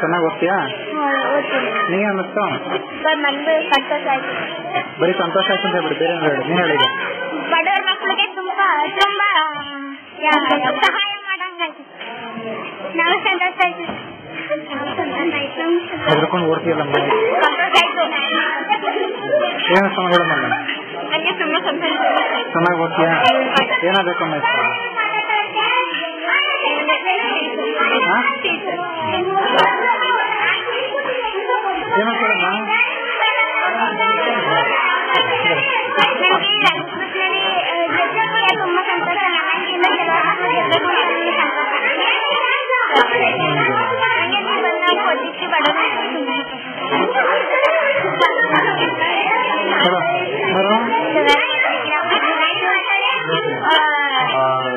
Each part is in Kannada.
ಚೆನ್ನಾಗಿ ಓದ್ತೀಯಾ? ನೀಗೆ ಅನ್ನಿಸ್ತು? ಬರೀ ಸಂತೋಷ ಆಯ್ತು ಅಂತ ಹೇಳ್ಬಿಡಿ, ಬೇರೆ ಹೇಳಿ. ನೀನ್ ಹೇಳಿದ ಬಡವ್ರ ಮಕ್ಕಳಿಗೆ ತುಂಬಾ ತುಂಬಾ ಸಹಾಯ ಮಾಡಂಗಾಯ್ತು. ನಾವು ಸಂತೋಷ ಆಯ್ತು. ಹೆದರ್ಕೊಂಡು ಓಡ್ತೀಯಲ್ಲ ಏನು ಸಮಯಗಳು ಮನೆ ನನಗೆ ತುಂಬಾ ಸಂತೋಷ. ಚೆನ್ನಾಗಿ ಓದ್ತೀಯಾ? ಏನಾಗಬೇಕು ಅನ್ನಿಸ್ತು? ಏನೋ ಕೇಳಮ್ಮ. ತುಂಬಾ ಸಂತೋಷ.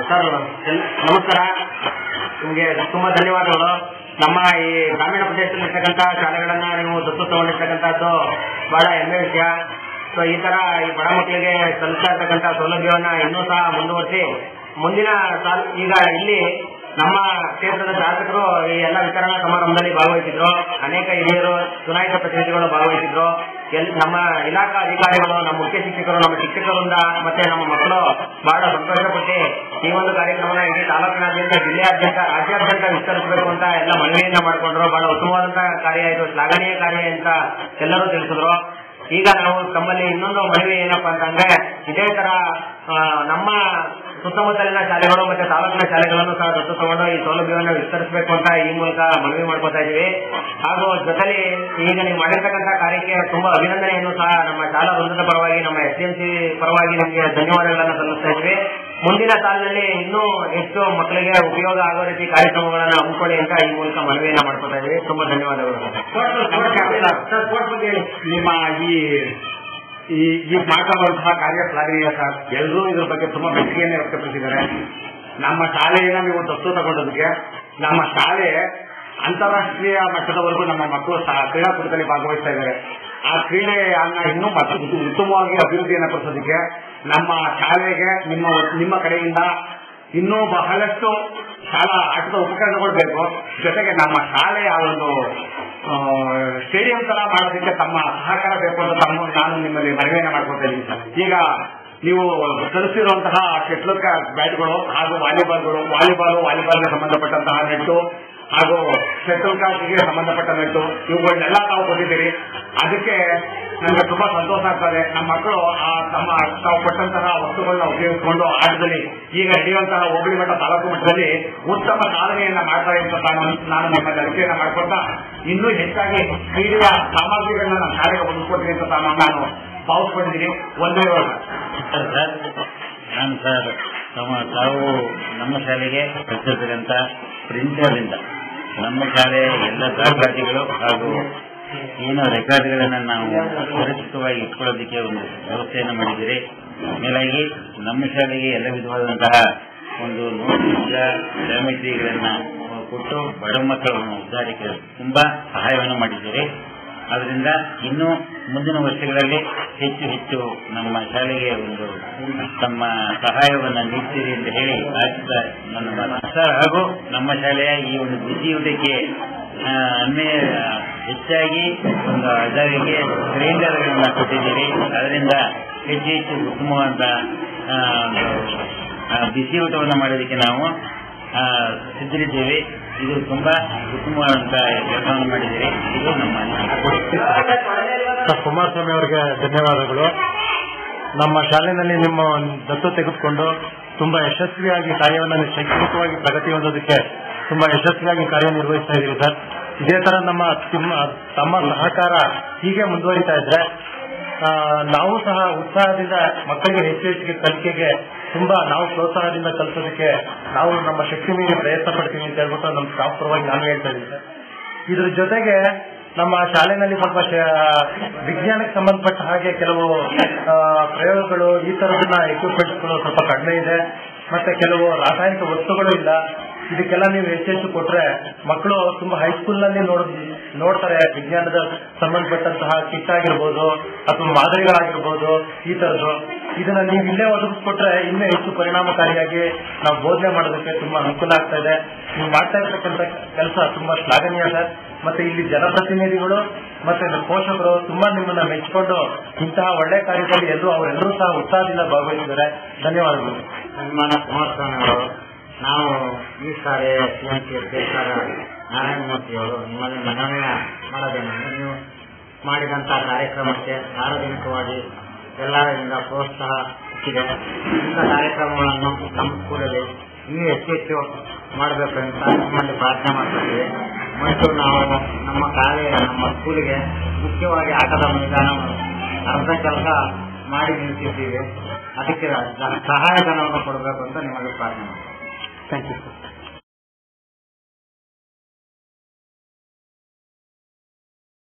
ಸರ್ ನಮಸ್ಕಾರ. ನಿಮಗೆ ತುಂಬಾ ಧನ್ಯವಾದಗಳು. ನಮ್ಮ ಈ ಗ್ರಾಮೀಣ ಪ್ರದೇಶದಲ್ಲಿರ್ತಕ್ಕಂಥ ಶಾಲೆಗಳನ್ನ ನೀವು ದತ್ತು ತಗೊಂಡಿರ್ತಕ್ಕಂಥದ್ದು ಬಹಳ ಹೆಮ್ಮೆ ವಿಷಯ. ಸೊ ಈ ತರ ಈ ಬಡ ಮಕ್ಕಳಿಗೆ ಸಲ್ಲಿಸ್ತಾ ಇರ್ತಕ್ಕಂಥ ಸೌಲಭ್ಯವನ್ನ ಇನ್ನೂ ಸಹ ಮುಂದುವರಿಸಿ ಮುಂದಿನ ಈಗ ಇಲ್ಲಿ ನಮ್ಮ ಕ್ಷೇತ್ರದ ಶಾಸಕರು ಈ ಎಲ್ಲ ವಿತರಣಾ ಸಮಾರಂಭದಲ್ಲಿ ಭಾಗವಹಿಸಿದ್ರು. ಅನೇಕ ಹಿರಿಯರು, ಚುನಾಯಿತ ಪ್ರತಿನಿಧಿಗಳು ಭಾಗವಹಿಸಿದ್ರು. ನಮ್ಮ ಇಲಾಖಾ ಅಧಿಕಾರಿಗಳು, ನಮ್ಮ ಮುಖ್ಯ ಶಿಕ್ಷಕರು, ನಮ್ಮ ಶಿಕ್ಷಕರಿಂದ ಮತ್ತೆ ನಮ್ಮ ಮಕ್ಕಳು ಬಹಳ ಸಂತೋಷಪಟ್ಟು ಈ ಒಂದು ಕಾರ್ಯಕ್ರಮನ ಇಡೀ ತಾಲೂಕಿನಾದ್ಯಂತ, ಜಿಲ್ಲೆಯಾದ್ಯಂತ, ರಾಜ್ಯಾದ್ಯಂತ ವಿಸ್ತರಿಸಬೇಕು ಅಂತ ಎಲ್ಲ ಮನವಿಯನ್ನ ಮಾಡಿಕೊಂಡ್ರು. ಬಹಳ ಉತ್ತಮವಾದಂತಹ ಕಾರ್ಯ ಇದು, ಶ್ಲಾಘನೀಯ ಕಾರ್ಯ ಅಂತ ಎಲ್ಲರೂ ತಿಳಿಸಿದ್ರು. ಈಗ ನಾವು ತಮ್ಮಲ್ಲಿ ಇನ್ನೊಂದು ಮನವಿ ಏನಪ್ಪಾ ಅಂತಂದ್ರೆ, ಇದೇ ತರ ನಮ್ಮ ಸುತ್ತಮುತ್ತಲಿನ ಶಾಲೆಗಳು ಮತ್ತೆ ತಾಲೂಕಿನ ಶಾಲೆಗಳನ್ನು ಸಹ ದತ್ತು ತಗೊಂಡು ಈ ಸೌಲಭ್ಯವನ್ನು ವಿಸ್ತರಿಸಬೇಕು ಅಂತ ಈ ಮೂಲಕ ಮನವಿ ಮಾಡ್ಕೊತಾ ಇದೀವಿ. ಹಾಗೂ ಜೊತೆಲಿ ಈಗ ನೀವು ಮಾಡಿರ್ತಕ್ಕಂಥ ಕಾರ್ಯಕ್ಕೆ ತುಂಬಾ ಅಭಿನಂದನೆಯನ್ನು ಸಹ ನಮ್ಮ ಶಾಲಾ ವೃಂದದ ಪರವಾಗಿ, ನಮ್ಮ SDMC ಪರವಾಗಿ ನಿಮಗೆ ಧನ್ಯವಾದಗಳನ್ನು ಸಲ್ಲಿಸ್ತಾ ಇದ್ವಿ. ಮುಂದಿನ ಸಾಲಿನಲ್ಲಿ ಇನ್ನೂ ಹೆಚ್ಚು ಮಕ್ಕಳಿಗೆ ಉಪಯೋಗ ಆಗೋ ರೀತಿ ಕಾರ್ಯಕ್ರಮಗಳನ್ನು ಹಮ್ಮಿಕೊಳ್ಳಿ ಅಂತ ಈ ಮೂಲಕ ಮನವಿಯನ್ನ ಮಾಡ್ಕೊತಾ ಇದೀವಿ. ತುಂಬಾ ಧನ್ಯವಾದಗಳು. ನಿಮ್ಮ ಈ ಮಾತಾಡುವಂತಹ ಕಾರ್ಯ ಶ್ಲಾಘನೀಯ ಸರ್. ಎಲ್ಲರೂ ಇದ್ರ ಬಗ್ಗೆ ತುಂಬಾ ಮೆಚ್ಚುಗೆಯನ್ನು ವ್ಯಕ್ತಪಡಿಸಿದ್ದಾರೆ. ನಮ್ಮ ಶಾಲೆಯನ್ನ ನೀವು ದತ್ತು ತಗೊಂಡದಕ್ಕೆ, ನಮ್ಮ ಶಾಲೆ ಅಂತಾರಾಷ್ಟ್ರೀಯ ಮಟ್ಟದವರೆಗೂ ನಮ್ಮ ಮಕ್ಕಳು ಕ್ರೀಡಾಕೂಟದಲ್ಲಿ ಭಾಗವಹಿಸ್ತಾ ಇದ್ದಾರೆ. ಆ ಕ್ರೀಡೆಯನ್ನ ಇನ್ನೂ ಉತ್ತಮವಾಗಿ ಅಭಿವೃದ್ಧಿಯನ್ನು ಪಡಿಸೋದಕ್ಕೆ ನಮ್ಮ ಶಾಲೆಗೆ ನಿಮ್ಮ ಕಡೆಯಿಂದ ಇನ್ನೂ ಬಹಳಷ್ಟು ಶಾಲಾ ಆಟದ ಉಪಕರಣಗಳು ಬೇಕು. ಜೊತೆಗೆ ನಮ್ಮ ಶಾಲೆಯ ಒಂದು ಸ್ಟೇಡಿಯಂ ತರ ಮಾಡೋದಕ್ಕೆ ತಮ್ಮ ಸಹಕಾರ ಬೇಕು ಅಂತ ನಾನು ನಿಮ್ಮಲ್ಲಿ ಮನವಿಯನ್ನ ಮಾಡ್ಕೊತಾ ಇದ್ದೀನಿ ಸರ್. ಈಗ ನೀವು ತರಿಸಿರುವಂತಹ ಶಟ್ಲ್ ಬ್ಯಾಟ್ಗಳು ಹಾಗೂ ವಾಲಿಬಾಲ್ಗೆ ಸಂಬಂಧಪಟ್ಟಂತಹ ನೆಟ್ಟು ಹಾಗೂ ಶಟಲ್ ಕಾಕ್ಗೆ ಸಂಬಂಧಪಟ್ಟ ನೆಟ್ಟು ಇವುಗಳನ್ನೆಲ್ಲ ತಾವು ಕೊಟ್ಟಿದ್ದೀರಿ. ಅದಕ್ಕೆ ನನಗೆ ತುಂಬಾ ಸಂತೋಷ ಆಗ್ತದೆ. ನಮ್ಮ ಮಕ್ಕಳು ತಾವು ಕೊಟ್ಟಂತಹ ವಸ್ತುಗಳನ್ನ ಉಪಯೋಗಿಸಿಕೊಂಡು ಆಟದಲ್ಲಿ ಈಗ ನಡೆಯುವಂತಹ ಹೋಬಳಿ ಮಟ್ಟ, ತಾಲೂಕು ಮಟ್ಟದಲ್ಲಿ ಉತ್ತಮ ಸಾಧನೆಯನ್ನ ಮಾಡ್ತಾರೆ ಅಂತ ನಾನು ನಿಮ್ಮಲ್ಲಿ ಅರಿಕೆಯನ್ನ ಮಾಡ್ಕೊಳ್ತಾ ಇನ್ನೂ ಹೆಚ್ಚಾಗಿ ಕ್ರೀಡೆಯ ಸಾಮಗ್ರಿಗಳನ್ನ ನಮ್ಮ ಶಾಲೆಗೆ ಒದಗಿಸ್ಕೊಡ್ತೀನಿ ಅಂತ ನಾನು ಭಾವಿಸ್ಕೊಂಡಿದ್ದೀನಿ. ಒಂದೇ ನಾನು ಸರ್ ತಾವು ನಮ್ಮ ಶಾಲೆಗೆ ಕಳಿಸಿರ್ತಕ್ಕಂಥ ಪ್ರಿನ್ಸಿಪಾಲಿಂದ ನಮ್ಮ ಶಾಲೆಯ ಎಲ್ಲ ದಾಖಲಾತಿಗಳು ಹಾಗೂ ಏನು ರೆಕಾರ್ಡ್ಗಳನ್ನು ನಾವು ಸುರಕ್ಷಿತವಾಗಿ ಇಟ್ಕೊಳ್ಳೋದಕ್ಕೆ ಒಂದು ವ್ಯವಸ್ಥೆಯನ್ನು ಮಾಡಿದ್ದೀರಿ. ಮೇಲಾಗಿ ನಮ್ಮ ಶಾಲೆಗೆ ಎಲ್ಲ ವಿಧವಾದಂತಹ ಒಂದು ನೋಟಿಸ್ ಜಾಮಿಟ್ರಿಗಳನ್ನು ಕೊಟ್ಟು ಬಡ ಮಕ್ಕಳನ್ನು ಉದ್ಧಾರಕ್ಕೆ ತುಂಬಾ ಸಹಾಯವನ್ನು ಮಾಡಿದ್ದೀರಿ. ಆದ್ದರಿಂದ ಇನ್ನೂ ಮುಂದಿನ ವರ್ಷಗಳಲ್ಲಿ ಹೆಚ್ಚು ಹೆಚ್ಚು ನಮ್ಮ ಶಾಲೆಗೆ ಒಂದು ತಮ್ಮ ಸಹಾಯವನ್ನು ನೀಡ್ತೀರಿ ಅಂತ ಹೇಳಿ ಆಶಿಸ್ತಾ ನನ್ನ ಮಾತು. ಹಾಗೂ ನಮ್ಮ ಶಾಲೆಯ ಈ ಒಂದು ಬಿಸಿಯೂಟಕ್ಕೆ ಹೆಚ್ಚಾಗಿ ಒಂದು 1000ಗೆ ಸಿಲಿಂಡರ್ಗಳನ್ನ ಕೊಟ್ಟಿದ್ದೀರಿ. ಅದರಿಂದ ಹೆಚ್ಚು ಹೆಚ್ಚು ಉತ್ತಮವಾದ ಬಿಸಿಯೂಟವನ್ನು ಮಾಡೋದಕ್ಕೆ ನಾವು ಸಿದ್ಧರಿದ್ದೇವೆ. ಇದು ತುಂಬಾ ಉತ್ತಮವಾದಂತಹ ಕೆಲಸವನ್ನು ಮಾಡಿದ್ದೀರಿ. ಇದು ನಮ್ಮ ಕುಮಾರಸ್ವಾಮಿ ಅವರಿಗೆ ಧನ್ಯವಾದಗಳು. ನಮ್ಮ ಶಾಲೆಯಲ್ಲಿ ನಿಮ್ಮ ದತ್ತು ತೆಗೆದುಕೊಂಡು ತುಂಬಾ ಯಶಸ್ವಿಯಾಗಿ ಕಾರ್ಯವನ್ನು ಶೈಕ್ಷಣಿಕವಾಗಿ ಪ್ರಗತಿ ಹೊಂದೋದಕ್ಕೆ ತುಂಬಾ ಯಶಸ್ವಿಯಾಗಿ ಕಾರ್ಯನಿರ್ವಹಿಸ್ತಾ ಇದ್ದೀರಿ ಸರ್. ಇದೇ ತರ ತಮ್ಮ ಸಹಕಾರ ಹೀಗೆ ಮುಂದುವರಿತಾ ಇದ್ರೆ ನಾವು ಸಹ ಉತ್ಸಾಹದಿಂದ ಮಕ್ಕಳಿಗೆ ಹೆಚ್ಚಿಗೆ ಕಲಿಕೆಗೆ ತುಂಬಾ ನಾವು ಪ್ರೋತ್ಸಾಹದಿಂದ ಕಲಿಸೋದಕ್ಕೆ ನಾವು ನಮ್ಮ ಶಕ್ತಿ ಮೀರಿ ಪ್ರಯತ್ನ ಪಡ್ತೀವಿ ಅಂತ ಹೇಳ್ಬಿಟ್ಟು ನಮ್ಮ ಸ್ಟಾಫ್ ಪರವಾಗಿ ನಾನು ಹೇಳ್ತಾ ಇದ್ದೀನಿ ಸರ್. ಇದ್ರ ಜೊತೆಗೆ ನಮ್ಮ ಶಾಲೆಯಲ್ಲಿ ಸ್ವಲ್ಪ ವಿಜ್ಞಾನಕ್ಕೆ ಸಂಬಂಧಪಟ್ಟ ಹಾಗೆ ಕೆಲವು ಪ್ರಯೋಗಗಳು ಈ ತರದನ್ನ ಎಕ್ವಿಪ್ಮೆಂಟ್ಸ್ಗಳು ಸ್ವಲ್ಪ ಕಡಿಮೆ ಇದೆ. ಮತ್ತೆ ಕೆಲವು ರಾಸಾಯನಿಕ ವಸ್ತುಗಳು ಇಲ್ಲ. ಇದಕ್ಕೆಲ್ಲ ನೀವು ಹೆಚ್ಚೆಚ್ಚು ಕೊಟ್ರೆ ಮಕ್ಕಳು ತುಂಬಾ ಹೈಸ್ಕೂಲ್ ನಲ್ಲಿ ನೋಡ್ತಾರೆ. ವಿಜ್ಞಾನದ ಸಂಬಂಧಪಟ್ಟಂತಹ ಕಿಟ್ ಆಗಿರ್ಬೋದು ಅಥವಾ ಮಾದರಿಗಳಾಗಿರ್ಬೋದು ಈ ತರದ್ದು. ಇದನ್ನ ನೀವು ಇಲ್ಲೇ ಒದಗಿಸ್ಕೊಟ್ರೆ ಇನ್ನೂ ಹೆಚ್ಚು ಪರಿಣಾಮಕಾರಿಯಾಗಿ ನಾವು ಬೋಧನೆ ಮಾಡೋದಕ್ಕೆ ತುಂಬಾ ಅನುಕೂಲ ಆಗ್ತಾ ಇದೆ. ನೀವು ಮಾಡ್ತಾ ಇರ್ತಕ್ಕಂಥ ಕೆಲಸ ತುಂಬಾ ಶ್ಲಾಘನೀಯ ಸರ್. ಮತ್ತೆ ಇಲ್ಲಿ ಜನಪ್ರತಿನಿಧಿಗಳು ಮತ್ತೆ ಪೋಷಕರು ತುಂಬಾ ನಿಮ್ಮನ್ನ ಮೆಚ್ಚಿಕೊಂಡು ಇಂತಹ ಒಳ್ಳೆ ಕಾರ್ಯದಲ್ಲಿ ಅವರೆಲ್ಲರೂ ಸಹ ಉತ್ಸಾಹದಿಂದ ಭಾಗವಹಿಸಿದ್ದಾರೆ. ಧನ್ಯವಾದಗಳು. ಸನ್ಮಾನ ಕುಮಾರಸ್ವಾಮಿಯವರು, ನಾವು ಈ ಸಾರಿ ಸಿಎಂಸಿ ಅಧ್ಯಕ್ಷರ ನಾರಾಯಣಮೂರ್ತಿಯವರು ನಿಮ್ಮಲ್ಲಿ ಮನವಿ ಮಾಡೋದೇನೆಂದರೆ, ನೀವು ಮಾಡಿದಂತಹ ಕಾರ್ಯಕ್ರಮಕ್ಕೆ ಸಾರ್ವಜನಿಕವಾಗಿ ಎಲ್ಲರಿಂದ ಪ್ರೋತ್ಸಾಹ ಸಿಕ್ಕಿದೆ. ಇಂಥ ಕಾರ್ಯಕ್ರಮಗಳನ್ನು ನಮ್ಮ ಸ್ಕೂಲಲ್ಲಿ ಇನ್ನೂ ಹೆಚ್ಚು ಮಾಡಬೇಕಂತ ನಿಮ್ಮಲ್ಲಿ ಪ್ರಾರ್ಥನೆ ಮಾಡ್ತಿದ್ದೀವಿ. ಮತ್ತು ನಾವು ನಮ್ಮ ನಮ್ಮ ಸ್ಕೂಲಿಗೆ ಮುಖ್ಯವಾಗಿ ಆಟದ ಮೈದಾನ ಅರ್ಧ ಕೆಲಸ ಮಾಡಿ ನಿಲ್ಸಿದ್ದೀವಿ. ಅದಕ್ಕೆ ಸಹಾಯಧನವನ್ನು ಕೊಡಬೇಕು ಅಂತ ನಿಮ್ಮಲ್ಲಿ ಪ್ರಾರ್ಥನೆ ಮಾಡ್ತೀವಿ. Thank you sir.